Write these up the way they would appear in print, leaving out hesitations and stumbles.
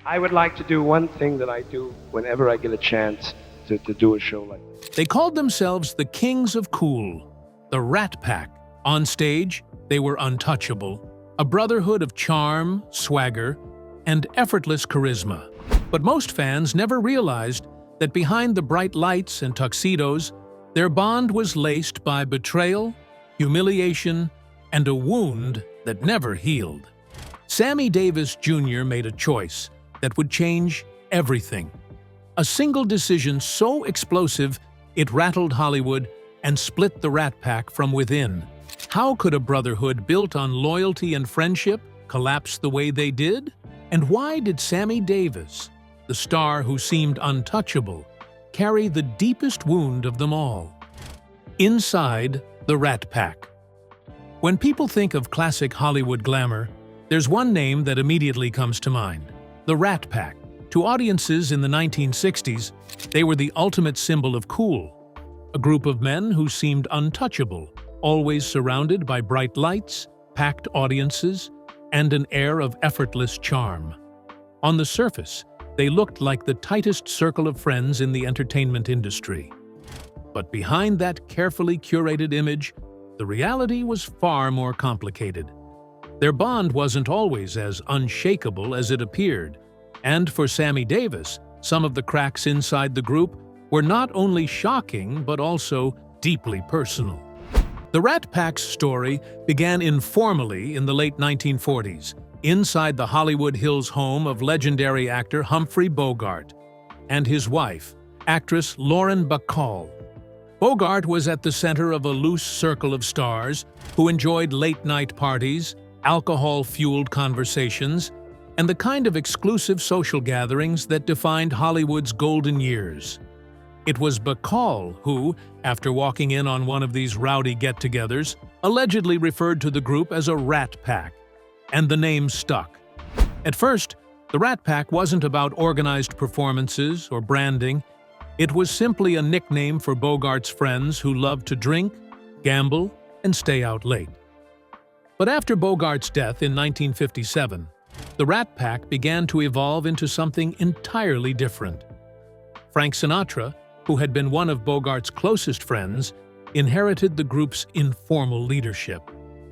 I would like to do one thing that I do whenever I get a chance to do a show like this. They called themselves the Kings of Cool, the Rat Pack. On stage, they were untouchable, a brotherhood of charm, swagger, and effortless charisma. But most fans never realized that behind the bright lights and tuxedos, their bond was laced by betrayal, humiliation, and a wound that never healed. Sammy Davis Jr. made a choice that would change everything. A single decision so explosive it rattled Hollywood and split the Rat Pack from within. How could a brotherhood built on loyalty and friendship collapse the way they did? And why did Sammy Davis, the star who seemed untouchable, carry the deepest wound of them all? Inside the Rat Pack. When people think of classic Hollywood glamour, there's one name that immediately comes to mind: the Rat Pack. To audiences in the 1960s, they were the ultimate symbol of cool, a group of men who seemed untouchable, always surrounded by bright lights, packed audiences, and an air of effortless charm. On the surface, they looked like the tightest circle of friends in the entertainment industry. But behind that carefully curated image, the reality was far more complicated. Their bond wasn't always as unshakable as it appeared, and for Sammy Davis, some of the cracks inside the group were not only shocking but also deeply personal. The Rat Pack's story began informally in the late 1940s, inside the Hollywood Hills home of legendary actor Humphrey Bogart and his wife, actress Lauren Bacall. Bogart was at the center of a loose circle of stars who enjoyed late-night parties, alcohol-fueled conversations, and the kind of exclusive social gatherings that defined Hollywood's golden years. It was Bacall who, after walking in on one of these rowdy get-togethers, allegedly referred to the group as a Rat Pack, and the name stuck. At first, the Rat Pack wasn't about organized performances or branding. It was simply a nickname for Bogart's friends who loved to drink, gamble, and stay out late. But after Bogart's death in 1957, the Rat Pack began to evolve into something entirely different. Frank Sinatra, who had been one of Bogart's closest friends, inherited the group's informal leadership.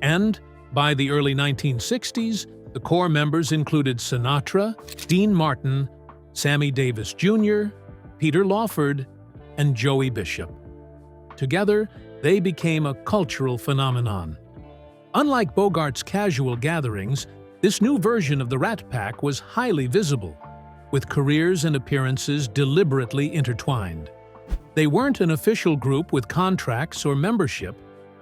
And by the early 1960s, the core members included Sinatra, Dean Martin, Sammy Davis Jr., Peter Lawford, and Joey Bishop. Together, they became a cultural phenomenon. Unlike Bogart's casual gatherings, this new version of the Rat Pack was highly visible, with careers and appearances deliberately intertwined. They weren't an official group with contracts or membership,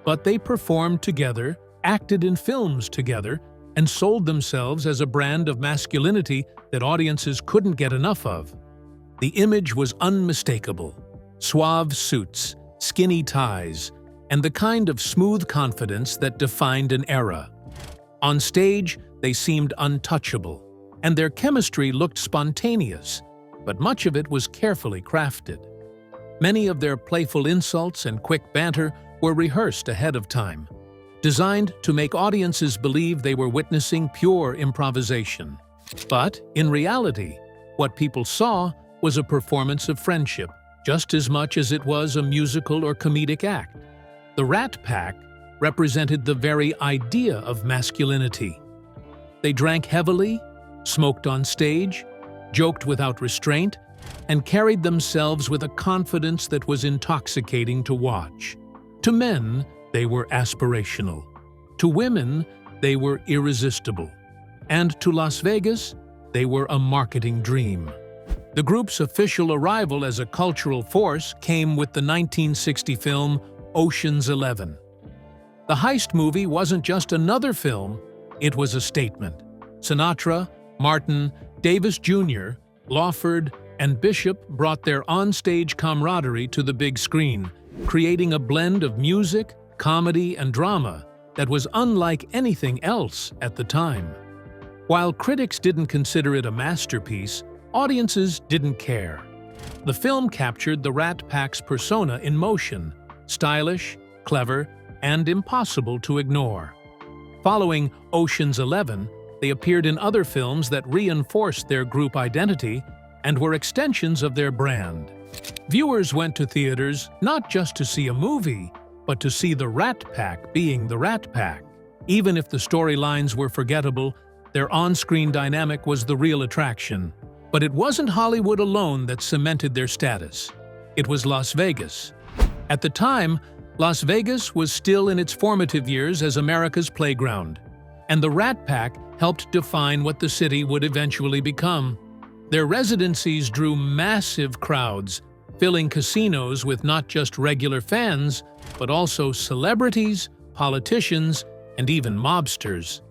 but they performed together, acted in films together, and sold themselves as a brand of masculinity that audiences couldn't get enough of. The image was unmistakable: suave suits, skinny ties, and the kind of smooth confidence that defined an era. On stage, they seemed untouchable, and their chemistry looked spontaneous, but much of it was carefully crafted. Many of their playful insults and quick banter were rehearsed ahead of time, designed to make audiences believe they were witnessing pure improvisation. But, in reality, what people saw was a performance of friendship, just as much as it was a musical or comedic act. The Rat Pack represented the very idea of masculinity. They drank heavily, smoked on stage, joked without restraint, and carried themselves with a confidence that was intoxicating to watch. To men, they were aspirational. To women, they were irresistible. And to Las Vegas, they were a marketing dream. The group's official arrival as a cultural force came with the 1960 film Ocean's 11. The heist movie wasn't just another film, it was a statement. Sinatra, Martin, Davis Jr., Lawford, and Bishop brought their on-stage camaraderie to the big screen, creating a blend of music, comedy, and drama that was unlike anything else at the time. While critics didn't consider it a masterpiece, audiences didn't care. The film captured the Rat Pack's persona in motion, stylish, clever, and impossible to ignore. Following Ocean's 11, They appeared in other films that reinforced their group identity and were extensions of their brand. Viewers went to theaters not just to see a movie, but to see the Rat Pack being the Rat Pack. Even if the storylines were forgettable, their on-screen dynamic was the real attraction. But it wasn't Hollywood alone that cemented their status. It was Las Vegas. At the time, Las Vegas was still in its formative years as America's playground, and the Rat Pack helped define what the city would eventually become. Their residencies drew massive crowds, filling casinos with not just regular fans, but also celebrities, politicians, and even mobsters.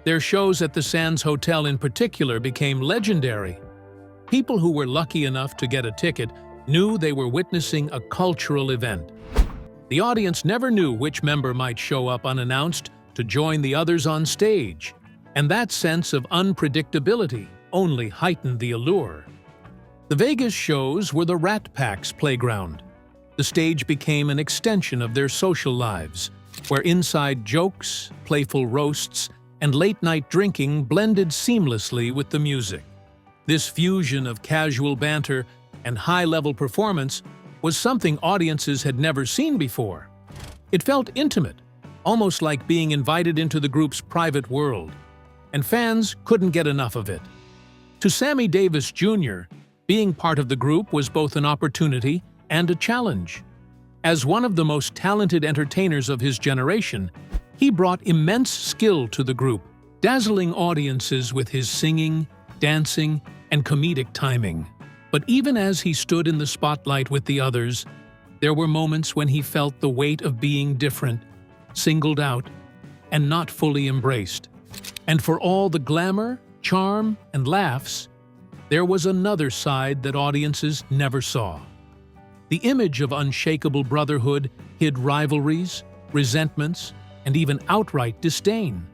Their shows at the Sands Hotel in particular became legendary. People who were lucky enough to get a ticket knew they were witnessing a cultural event. The audience never knew which member might show up unannounced to join the others on stage, and that sense of unpredictability only heightened the allure. The Vegas shows were the Rat Pack's playground. The stage became an extension of their social lives, where inside jokes, playful roasts, and late-night drinking blended seamlessly with the music. This fusion of casual banter and high-level performance was something audiences had never seen before. It felt intimate, almost like being invited into the group's private world, and fans couldn't get enough of it. To Sammy Davis Jr., being part of the group was both an opportunity and a challenge. As one of the most talented entertainers of his generation, he brought immense skill to the group, dazzling audiences with his singing, dancing, and comedic timing. But even as he stood in the spotlight with the others, there were moments when he felt the weight of being different, singled out, and not fully embraced. And for all the glamour, charm, and laughs, there was another side that audiences never saw. The image of unshakable brotherhood hid rivalries, resentments, and even outright disdain.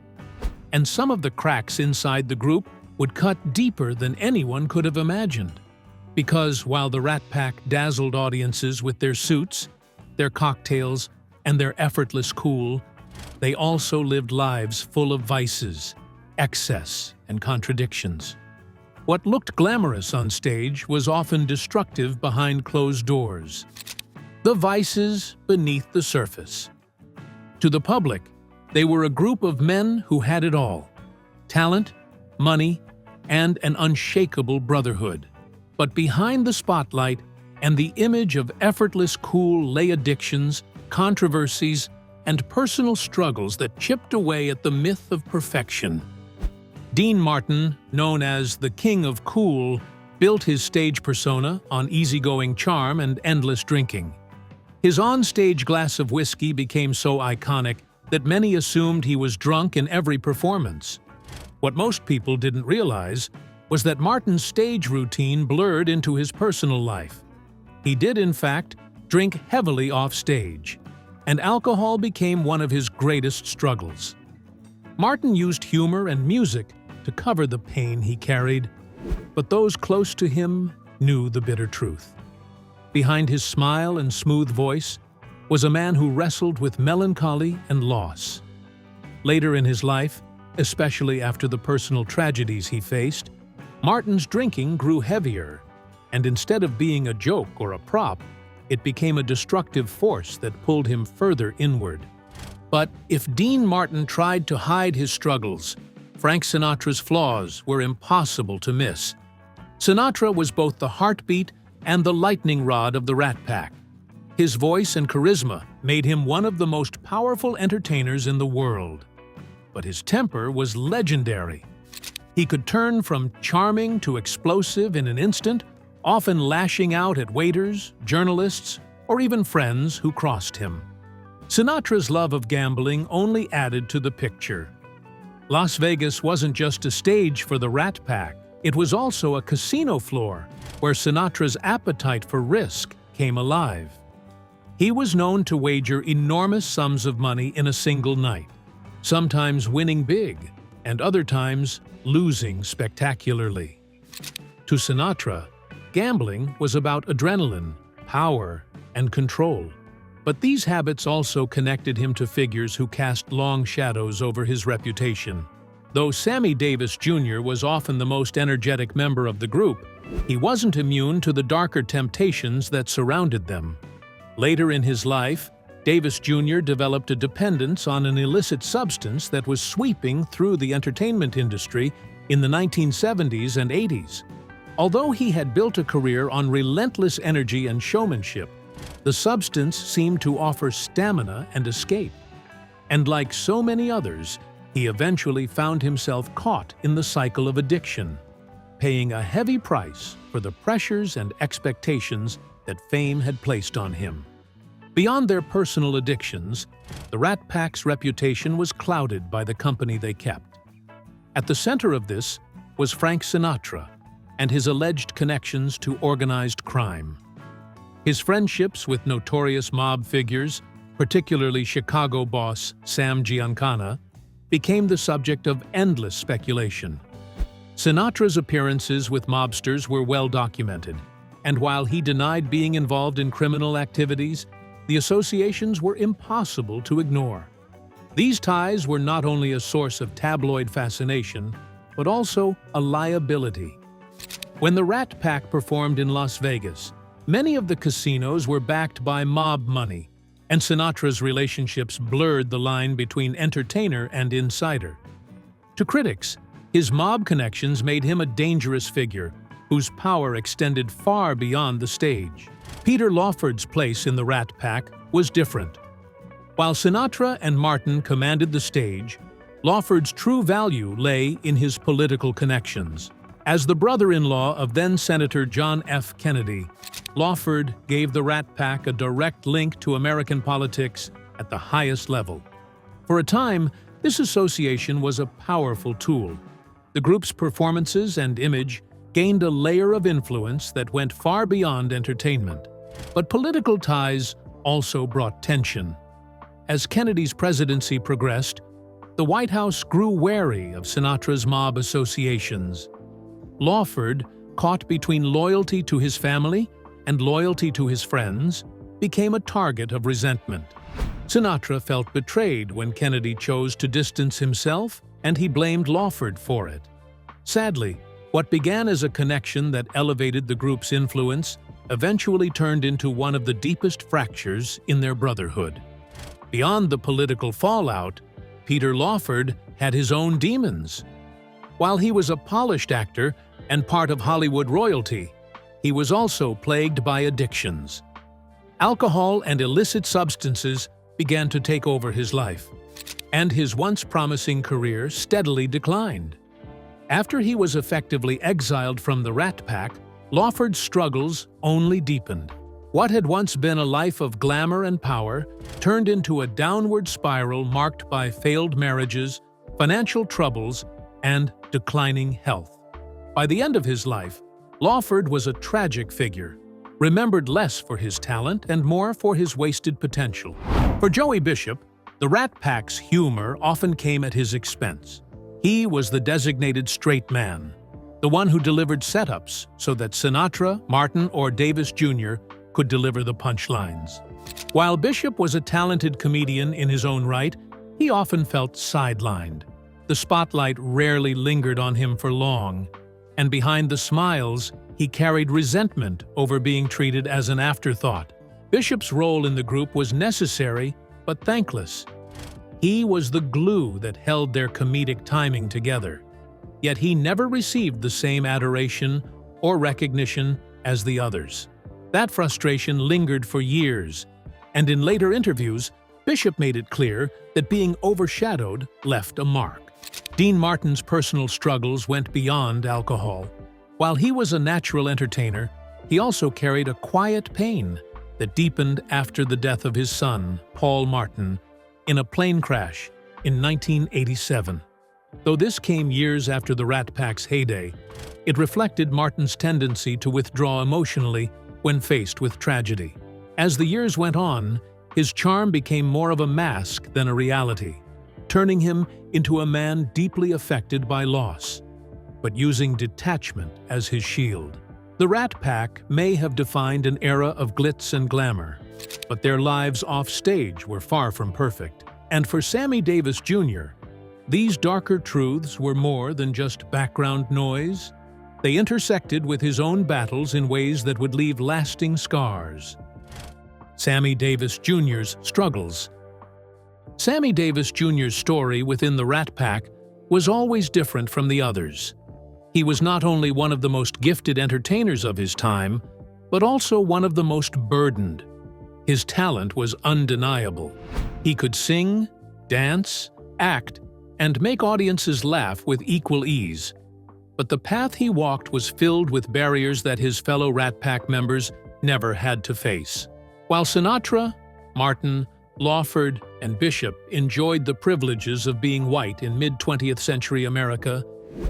And some of the cracks inside the group would cut deeper than anyone could have imagined. Because while the Rat Pack dazzled audiences with their suits, their cocktails, and their effortless cool, they also lived lives full of vices, excess, and contradictions. What looked glamorous on stage was often destructive behind closed doors. The vices beneath the surface. To the public, they were a group of men who had it all: talent, money, and an unshakable brotherhood. But behind the spotlight and the image of effortless cool lay addictions, controversies, and personal struggles that chipped away at the myth of perfection. Dean Martin, known as the King of Cool, built his stage persona on easygoing charm and endless drinking. His on-stage glass of whiskey became so iconic that many assumed he was drunk in every performance. What most people didn't realize was that Martin's stage routine blurred into his personal life. He did, in fact, drink heavily off stage, and alcohol became one of his greatest struggles. Martin used humor and music to cover the pain he carried, but those close to him knew the bitter truth. Behind his smile and smooth voice was a man who wrestled with melancholy and loss. Later in his life, especially after the personal tragedies he faced, Martin's drinking grew heavier, and instead of being a joke or a prop, it became a destructive force that pulled him further inward. But if Dean Martin tried to hide his struggles, Frank Sinatra's flaws were impossible to miss. Sinatra was both the heartbeat and the lightning rod of the Rat Pack. His voice and charisma made him one of the most powerful entertainers in the world. But his temper was legendary. He could turn from charming to explosive in an instant, often lashing out at waiters, journalists, or even friends who crossed him. Sinatra's love of gambling only added to the picture. Las Vegas wasn't just a stage for the Rat Pack, it was also a casino floor where Sinatra's appetite for risk came alive. He was known to wager enormous sums of money in a single night, sometimes winning big, and other times losing spectacularly. To Sinatra, gambling was about adrenaline, power, and control. But these habits also connected him to figures who cast long shadows over his reputation. Though Sammy Davis Jr. was often the most energetic member of the group, he wasn't immune to the darker temptations that surrounded them. Later in his life, Davis Jr. developed a dependence on an illicit substance that was sweeping through the entertainment industry in the 1970s and 80s. Although he had built a career on relentless energy and showmanship, the substance seemed to offer stamina and escape. And like so many others, he eventually found himself caught in the cycle of addiction, paying a heavy price for the pressures and expectations that fame had placed on him. Beyond their personal addictions, the Rat Pack's reputation was clouded by the company they kept. At the center of this was Frank Sinatra and his alleged connections to organized crime. His friendships with notorious mob figures, particularly Chicago boss Sam Giancana, became the subject of endless speculation. Sinatra's appearances with mobsters were well documented, and while he denied being involved in criminal activities, the associations were impossible to ignore. These ties were not only a source of tabloid fascination, but also a liability. When the Rat Pack performed in Las Vegas, many of the casinos were backed by mob money, and Sinatra's relationships blurred the line between entertainer and insider. To critics, his mob connections made him a dangerous figure whose power extended far beyond the stage. Peter Lawford's place in the Rat Pack was different. While Sinatra and Martin commanded the stage, Lawford's true value lay in his political connections. As the brother-in-law of then-Senator John F. Kennedy, Lawford gave the Rat Pack a direct link to American politics at the highest level. For a time, this association was a powerful tool. The group's performances and image gained a layer of influence that went far beyond entertainment. But political ties also brought tension. As Kennedy's presidency progressed, the White House grew wary of Sinatra's mob associations. Lawford, caught between loyalty to his family and loyalty to his friends, became a target of resentment. Sinatra felt betrayed when Kennedy chose to distance himself, and he blamed Lawford for it. Sadly, what began as a connection that elevated the group's influence eventually turned into one of the deepest fractures in their brotherhood. Beyond the political fallout, Peter Lawford had his own demons. While he was a polished actor and part of Hollywood royalty, he was also plagued by addictions. Alcohol and illicit substances began to take over his life, and his once promising career steadily declined. After he was effectively exiled from the Rat Pack, Lawford's struggles only deepened. What had once been a life of glamour and power turned into a downward spiral marked by failed marriages, financial troubles, and declining health. By the end of his life, Lawford was a tragic figure, remembered less for his talent and more for his wasted potential. For Joey Bishop, the Rat Pack's humor often came at his expense. He was the designated straight man, the one who delivered setups so that Sinatra, Martin, or Davis Jr. could deliver the punchlines. While Bishop was a talented comedian in his own right, he often felt sidelined. The spotlight rarely lingered on him for long, and behind the smiles, he carried resentment over being treated as an afterthought. Bishop's role in the group was necessary but thankless. He was the glue that held their comedic timing together. Yet he never received the same adoration or recognition as the others. That frustration lingered for years, and in later interviews, Bishop made it clear that being overshadowed left a mark. Dean Martin's personal struggles went beyond alcohol. While he was a natural entertainer, he also carried a quiet pain that deepened after the death of his son, Paul Martin, in a plane crash in 1987. Though this came years after the Rat Pack's heyday, it reflected Martin's tendency to withdraw emotionally when faced with tragedy. As the years went on, his charm became more of a mask than a reality, turning him into a man deeply affected by loss, but using detachment as his shield. The Rat Pack may have defined an era of glitz and glamour, but their lives off stage were far from perfect. And for Sammy Davis Jr., these darker truths were more than just background noise. They intersected with his own battles in ways that would leave lasting scars. Sammy Davis Jr.'s struggles. Sammy Davis Jr.'s story within the Rat Pack was always different from the others. He was not only one of the most gifted entertainers of his time, but also one of the most burdened. His talent was undeniable. He could sing, dance, act, and make audiences laugh with equal ease. But the path he walked was filled with barriers that his fellow Rat Pack members never had to face. While Sinatra, Martin, Lawford, and Bishop enjoyed the privileges of being white in mid-20th century America,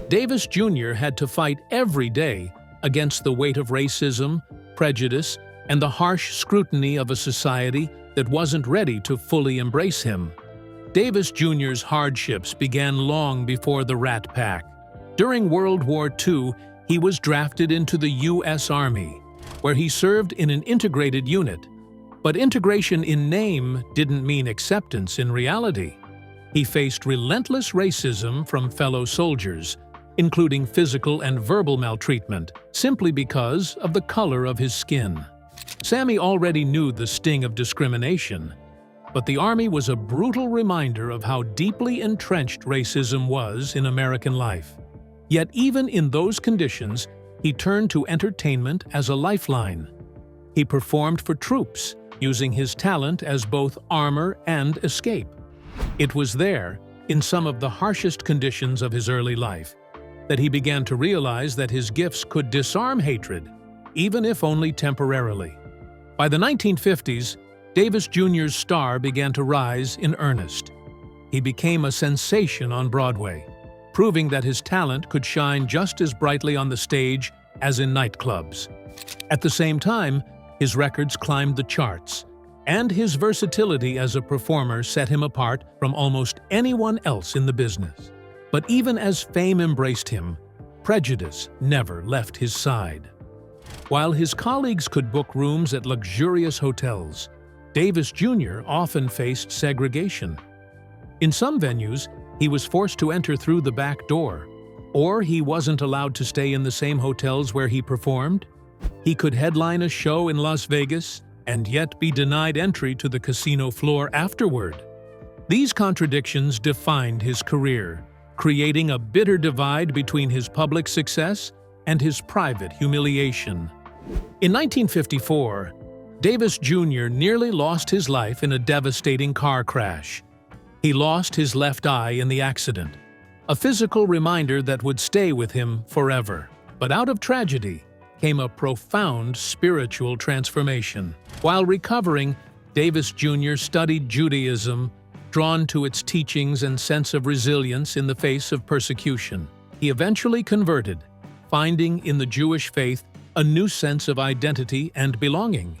Davis Jr. had to fight every day against the weight of racism, prejudice, and the harsh scrutiny of a society that wasn't ready to fully embrace him. Davis Jr.'s hardships began long before the Rat Pack. During World War II, he was drafted into the U.S. Army, where he served in an integrated unit. But integration in name didn't mean acceptance in reality. He faced relentless racism from fellow soldiers, including physical and verbal maltreatment, simply because of the color of his skin. Sammy already knew the sting of discrimination, but the Army was a brutal reminder of how deeply entrenched racism was in American life. Yet even in those conditions, he turned to entertainment as a lifeline. He performed for troops, using his talent as both armor and escape. It was there, in some of the harshest conditions of his early life, that he began to realize that his gifts could disarm hatred, even if only temporarily. By the 1950s, Davis Jr.'s star began to rise in earnest. He became a sensation on Broadway, proving that his talent could shine just as brightly on the stage as in nightclubs. At the same time, his records climbed the charts, and his versatility as a performer set him apart from almost anyone else in the business. But even as fame embraced him, prejudice never left his side. While his colleagues could book rooms at luxurious hotels, Davis Jr. often faced segregation. In some venues, he was forced to enter through the back door, or he wasn't allowed to stay in the same hotels where he performed. He could headline a show in Las Vegas and yet be denied entry to the casino floor afterward. These contradictions defined his career, creating a bitter divide between his public success and his private humiliation. In 1954, Davis Jr. nearly lost his life in a devastating car crash. He lost his left eye in the accident, a physical reminder that would stay with him forever. But out of tragedy came a profound spiritual transformation. While recovering, Davis Jr. studied Judaism, drawn to its teachings and sense of resilience in the face of persecution. He eventually converted, finding in the Jewish faith a new sense of identity and belonging.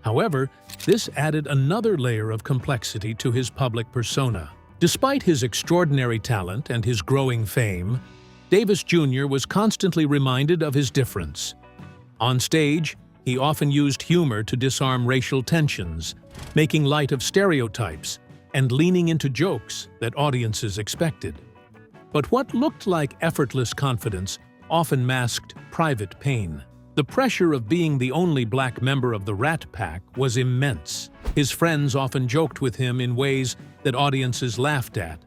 However, this added another layer of complexity to his public persona. Despite his extraordinary talent and his growing fame, Davis Jr. was constantly reminded of his difference. On stage, he often used humor to disarm racial tensions, making light of stereotypes and leaning into jokes that audiences expected. But what looked like effortless confidence often masked private pain. The pressure of being the only black member of the Rat Pack was immense. His friends often joked with him in ways that audiences laughed at.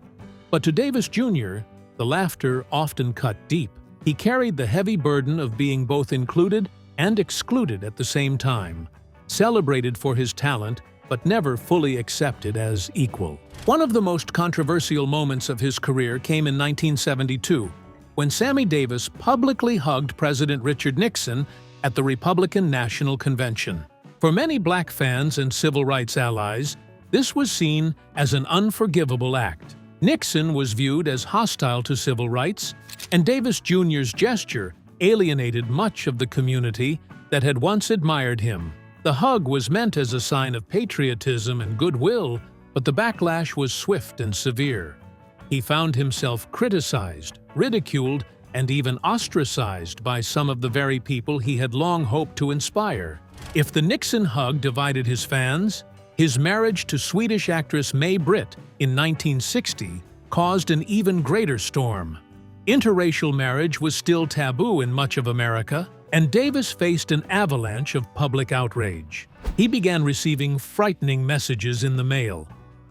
But to Davis Jr., the laughter often cut deep. He carried the heavy burden of being both included and excluded at the same time, celebrated for his talent but never fully accepted as equal. One of the most controversial moments of his career came in 1972, when Sammy Davis publicly hugged President Richard Nixon at the Republican National Convention. For many black fans and civil rights allies, this was seen as an unforgivable act. Nixon was viewed as hostile to civil rights, and Davis Jr.'s gesture alienated much of the community that had once admired him. The hug was meant as a sign of patriotism and goodwill, but the backlash was swift and severe. He found himself criticized, ridiculed, and even ostracized by some of the very people he had long hoped to inspire. If the Nixon hug divided his fans, his marriage to Swedish actress May Britt in 1960 caused an even greater storm. Interracial marriage was still taboo in much of America, and Davis faced an avalanche of public outrage. He began receiving frightening messages in the mail,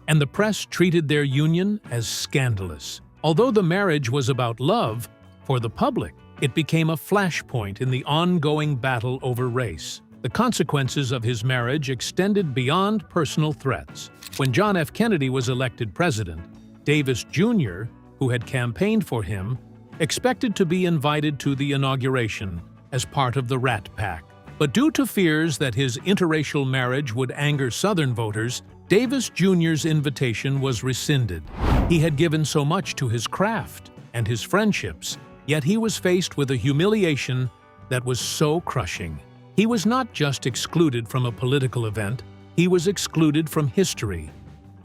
and the press treated their union as scandalous. Although the marriage was about love, for the public, it became a flashpoint in the ongoing battle over race. The consequences of his marriage extended beyond personal threats. When John F. Kennedy was elected president, Davis Jr., who had campaigned for him, expected to be invited to the inauguration as part of the Rat Pack. But due to fears that his interracial marriage would anger Southern voters, Davis Jr.'s invitation was rescinded. He had given so much to his craft and his friendships, yet he was faced with a humiliation that was so crushing. He was not just excluded from a political event, he was excluded from history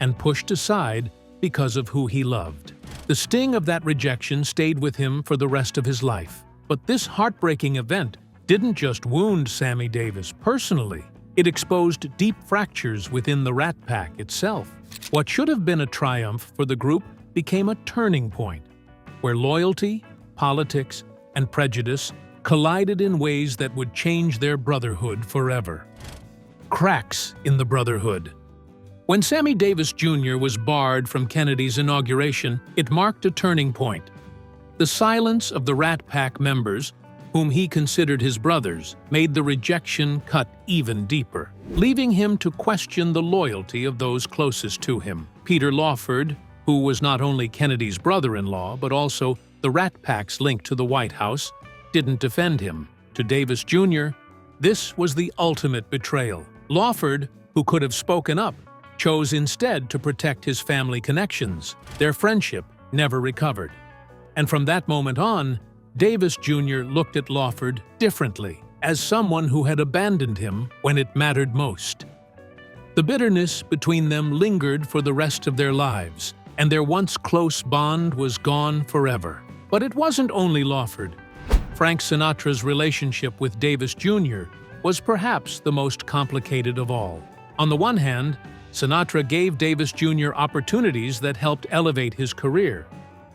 and pushed aside because of who he loved. The sting of that rejection stayed with him for the rest of his life. But this heartbreaking event didn't just wound Sammy Davis personally, it exposed deep fractures within the Rat Pack itself. What should have been a triumph for the group became a turning point, where loyalty, politics, and prejudice collided in ways that would change their brotherhood forever. Cracks in the brotherhood. When Sammy Davis Jr. was barred from Kennedy's inauguration, it marked a turning point. The silence of the Rat Pack members, whom he considered his brothers, made the rejection cut even deeper, leaving him to question the loyalty of those closest to him. Peter Lawford, who was not only Kennedy's brother-in-law but also the Rat Pack's link to the White House, didn't defend him. To Davis Jr., this was the ultimate betrayal. Lawford, who could have spoken up, chose instead to protect his family connections. Their friendship never recovered. And from that moment on, Davis Jr. looked at Lawford differently, as someone who had abandoned him when it mattered most. The bitterness between them lingered for the rest of their lives, and their once close bond was gone forever. But it wasn't only Lawford. Frank Sinatra's relationship with Davis Jr. was perhaps the most complicated of all. On the one hand, Sinatra gave Davis Jr. opportunities that helped elevate his career.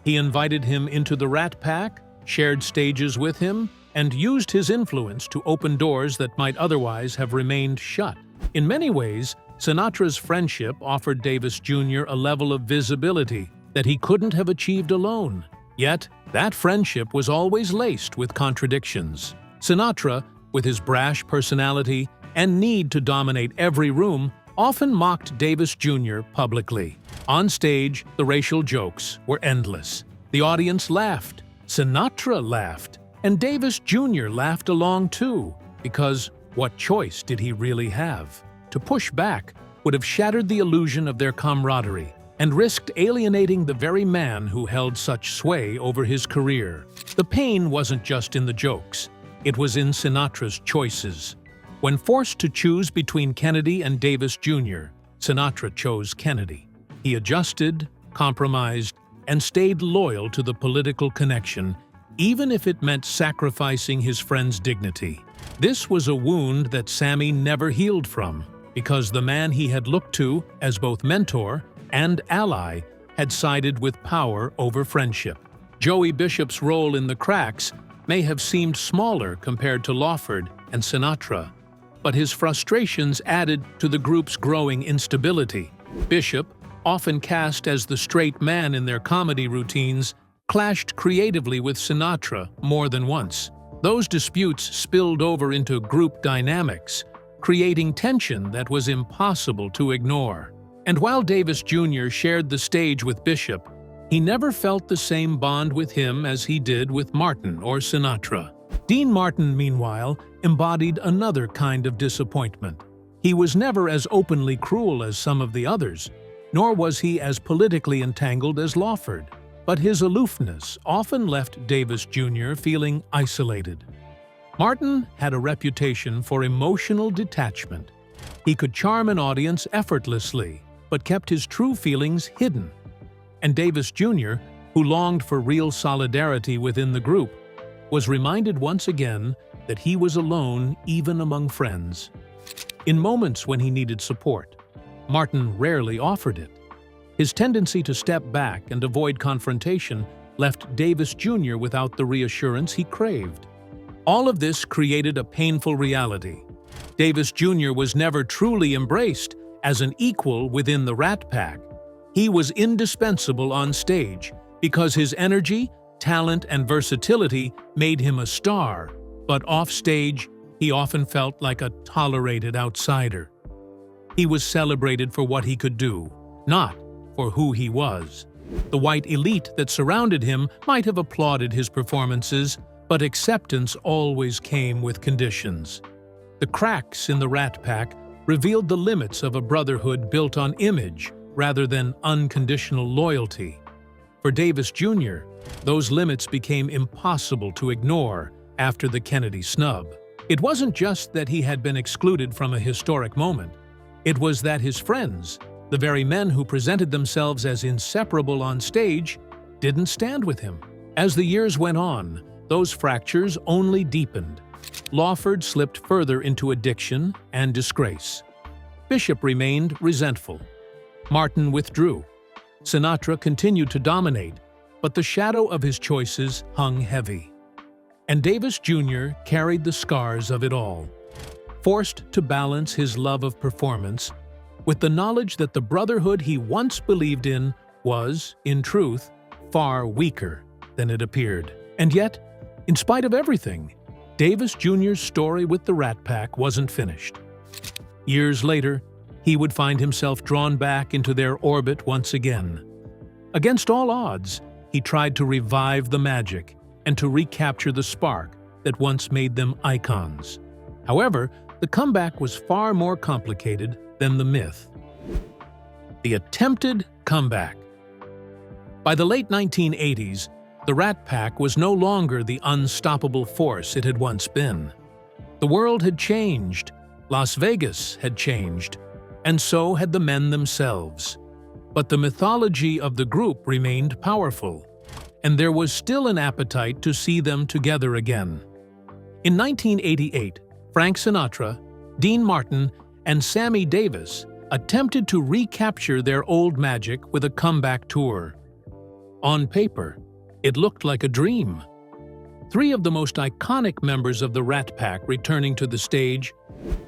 He invited him into the Rat Pack, shared stages with him, and used his influence to open doors that might otherwise have remained shut. In many ways, Sinatra's friendship offered Davis Jr. a level of visibility that he couldn't have achieved alone. Yet, that friendship was always laced with contradictions. Sinatra, with his brash personality and need to dominate every room, often mocked Davis Jr. publicly. On stage, the racial jokes were endless. The audience laughed, Sinatra laughed, and Davis Jr. laughed along too, because what choice did he really have? To push back would have shattered the illusion of their camaraderie and risked alienating the very man who held such sway over his career. The pain wasn't just in the jokes, it was in Sinatra's choices. When forced to choose between Kennedy and Davis Jr., Sinatra chose Kennedy. He adjusted, compromised, and stayed loyal to the political connection, even if it meant sacrificing his friend's dignity. This was a wound that Sammy never healed from, because the man he had looked to as both mentor and ally had sided with power over friendship. Joey Bishop's role in the Cracks may have seemed smaller compared to Lawford and Sinatra, but his frustrations added to the group's growing instability. Bishop, often cast as the straight man in their comedy routines, clashed creatively with Sinatra more than once. Those disputes spilled over into group dynamics, creating tension that was impossible to ignore. And while Davis Jr. shared the stage with Bishop, he never felt the same bond with him as he did with Martin or Sinatra. Dean Martin, meanwhile, embodied another kind of disappointment. He was never as openly cruel as some of the others, nor was he as politically entangled as Lawford, but his aloofness often left Davis Jr. feeling isolated. Martin had a reputation for emotional detachment. He could charm an audience effortlessly, but kept his true feelings hidden. And Davis Jr., who longed for real solidarity within the group, was reminded once again that he was alone even among friends. In moments when he needed support, Martin rarely offered it. His tendency to step back and avoid confrontation left Davis Jr. without the reassurance he craved. All of this created a painful reality. Davis Jr. was never truly embraced as an equal within the Rat Pack. He was indispensable on stage because his energy, talent, and versatility made him a star, but off-stage, he often felt like a tolerated outsider. He was celebrated for what he could do, not for who he was. The white elite that surrounded him might have applauded his performances, but acceptance always came with conditions. The cracks in the Rat Pack revealed the limits of a brotherhood built on image rather than unconditional loyalty. For Davis Jr., those limits became impossible to ignore after the Kennedy snub. It wasn't just that he had been excluded from a historic moment. It was that his friends, the very men who presented themselves as inseparable on stage, didn't stand with him. As the years went on, those fractures only deepened. Lawford slipped further into addiction and disgrace. Bishop remained resentful. Martin withdrew. Sinatra continued to dominate, but the shadow of his choices hung heavy. And Davis Jr. carried the scars of it all, forced to balance his love of performance with the knowledge that the brotherhood he once believed in was, in truth, far weaker than it appeared. And yet, in spite of everything, Davis Jr.'s story with the Rat Pack wasn't finished. Years later, he would find himself drawn back into their orbit once again. Against all odds, he tried to revive the magic and to recapture the spark that once made them icons. However, the comeback was far more complicated than the myth. The attempted comeback. By the late 1980s, the Rat Pack was no longer the unstoppable force it had once been. The world had changed, Las Vegas had changed, and so had the men themselves. But the mythology of the group remained powerful, and there was still an appetite to see them together again. In 1988, Frank Sinatra, Dean Martin, and Sammy Davis attempted to recapture their old magic with a comeback tour. On paper, it looked like a dream. Three of the most iconic members of the Rat Pack returning to the stage,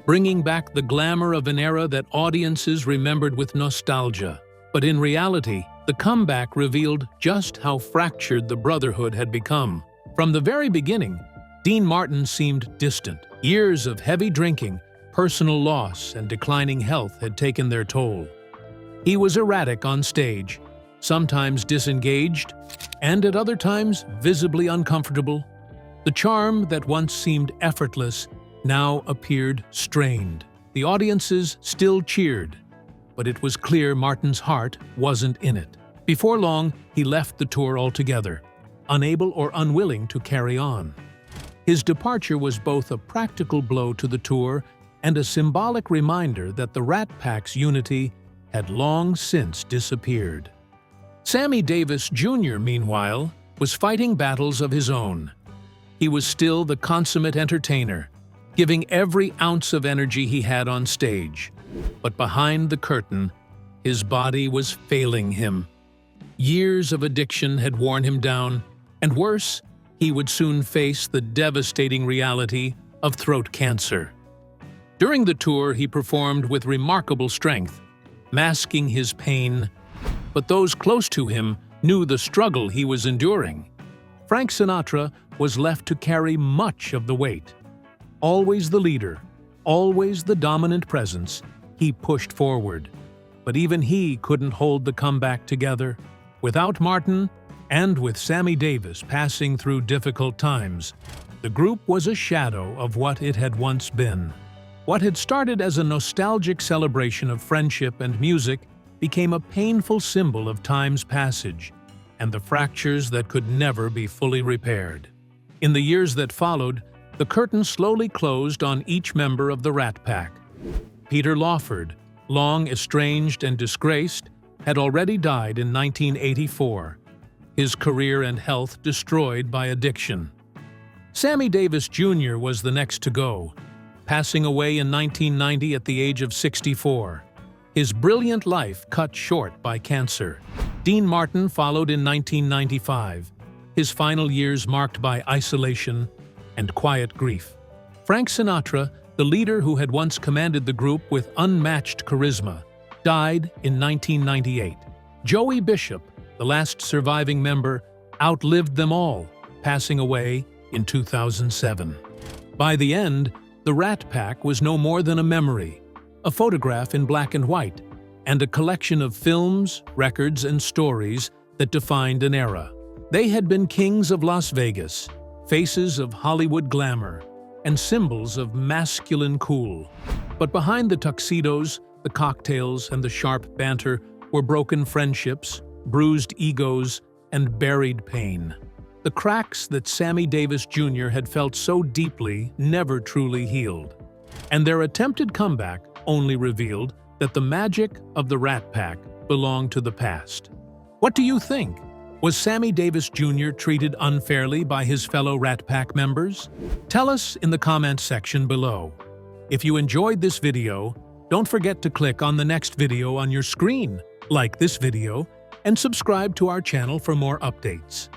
bringing back the glamour of an era that audiences remembered with nostalgia. But in reality, the comeback revealed just how fractured the brotherhood had become. From the very beginning, Dean Martin seemed distant. Years of heavy drinking, personal loss, and declining health had taken their toll. He was erratic on stage, sometimes disengaged, and at other times visibly uncomfortable. The charm that once seemed effortless now appeared strained. The audiences still cheered, but it was clear Martin's heart wasn't in it. Before long, he left the tour altogether, unable or unwilling to carry on. His departure was both a practical blow to the tour and a symbolic reminder that the Rat Pack's unity had long since disappeared. Sammy Davis Jr., meanwhile, was fighting battles of his own. He was still the consummate entertainer, giving every ounce of energy he had on stage. But behind the curtain, his body was failing him. Years of addiction had worn him down, and worse, he would soon face the devastating reality of throat cancer. During the tour, he performed with remarkable strength, masking his pain, but those close to him knew the struggle he was enduring. Frank Sinatra was left to carry much of the weight. Always the leader, always the dominant presence, he pushed forward. But even he couldn't hold the comeback together. Without Martin, and with Sammy Davis passing through difficult times, the group was a shadow of what it had once been. What had started as a nostalgic celebration of friendship and music became a painful symbol of time's passage and the fractures that could never be fully repaired. In the years that followed, the curtain slowly closed on each member of the Rat Pack. Peter Lawford, long estranged and disgraced, had already died in 1984, his career and health destroyed by addiction. Sammy Davis Jr. was the next to go, passing away in 1990 at the age of 64. his brilliant life cut short by cancer. Dean Martin followed in 1995, his final years marked by isolation and quiet grief. Frank Sinatra, the leader who had once commanded the group with unmatched charisma, died in 1998. Joey Bishop, the last surviving member, outlived them all, passing away in 2007. By the end, the Rat Pack was no more than a memory, a photograph in black and white, and a collection of films, records, and stories that defined an era. They had been kings of Las Vegas, faces of Hollywood glamour, and symbols of masculine cool. But behind the tuxedos, the cocktails, and the sharp banter were broken friendships, bruised egos, and buried pain. The cracks that Sammy Davis Jr. had felt so deeply never truly healed. And their attempted comeback only revealed that the magic of the Rat Pack belonged to the past. What do you think? Was Sammy Davis Jr. treated unfairly by his fellow Rat Pack members? Tell us in the comments section below. If you enjoyed this video, don't forget to click on the next video on your screen, like this video, and subscribe to our channel for more updates.